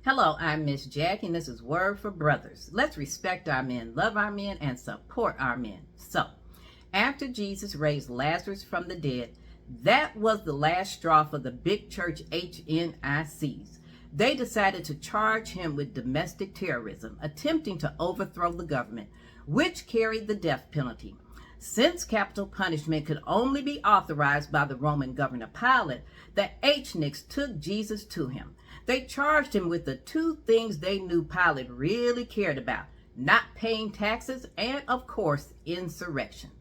Hello, I'm Miss Jackie, and this is Word for Brothers. Let's respect our men, love our men, and support our men. So, after Jesus raised Lazarus from the dead, that was the last straw for the big church HNICs. They decided to charge him with domestic terrorism, attempting to overthrow the government, which carried the death penalty. Since capital punishment could only be authorized by the Roman governor Pilate, the HNICs took Jesus to him. They charged him with the two things they knew Pilate really cared about: not paying taxes and, of course, insurrection.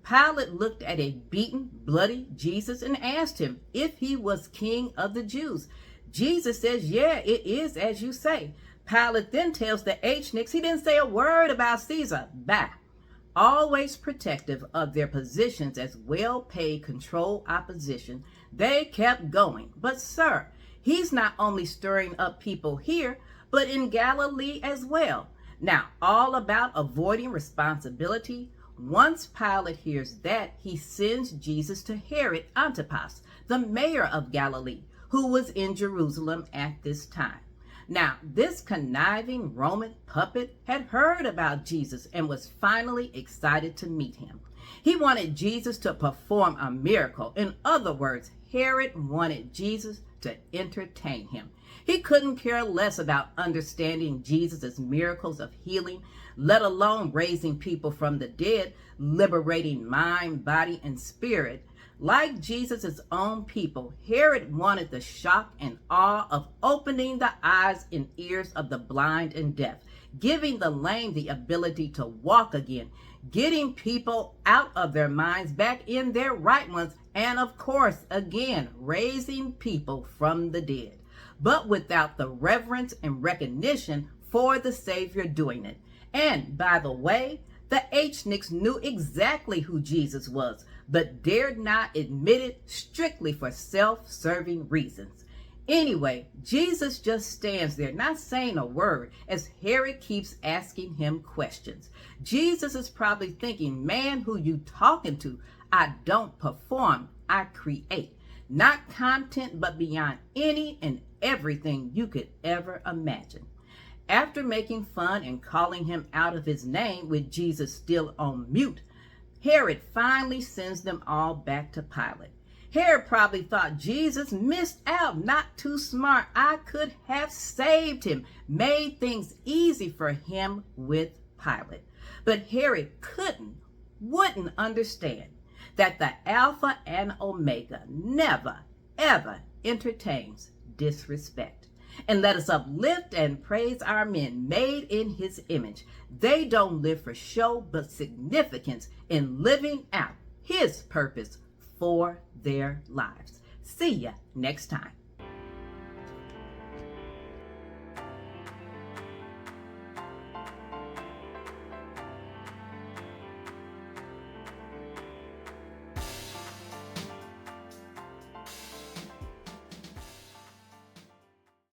Pilate looked at a beaten, bloody Jesus and asked him if he was king of the Jews. Jesus says, "Yeah, it is as you say." Pilate then tells the HNICs he didn't say a word about Caesar. Bah! Always protective of their positions as well-paid controlled opposition, they kept going. But sir, he's not only stirring up people here, but in Galilee as well. Now, all about avoiding responsibility. Once Pilate hears that, he sends Jesus to Herod Antipas, the mayor of Galilee, who was in Jerusalem at this time. Now, this conniving Roman puppet had heard about Jesus and was finally excited to meet him. He wanted Jesus to perform a miracle. In other words, Herod wanted Jesus to entertain him. He couldn't care less about understanding Jesus' miracles of healing, let alone raising people from the dead, liberating mind, body, and spirit. Like Jesus' own people, Herod wanted the shock and awe of opening the eyes and ears of the blind and deaf, giving the lame the ability to walk again, getting people out of their minds back in their right ones, and of course, again, raising people from the dead, but without the reverence and recognition for the Savior doing it. And by the way, the HNICs knew exactly who Jesus was, but dared not admit it, strictly for self-serving reasons. Anyway, Jesus just stands there, not saying a word, as Herod keeps asking him questions. Jesus is probably thinking, "Man, who you talking to? I don't perform, I create." Not content, but beyond any and everything you could ever imagine. After making fun and calling him out of his name with Jesus still on mute, Herod finally sends them all back to Pilate. Herod probably thought Jesus missed out, not too smart. I could have saved him, made things easy for him with Pilate. But Herod wouldn't understand that the Alpha and Omega never, ever entertains disrespect. And let us uplift and praise our men made in his image. They don't live for show, but significance in living out his purpose for their lives. See ya next time.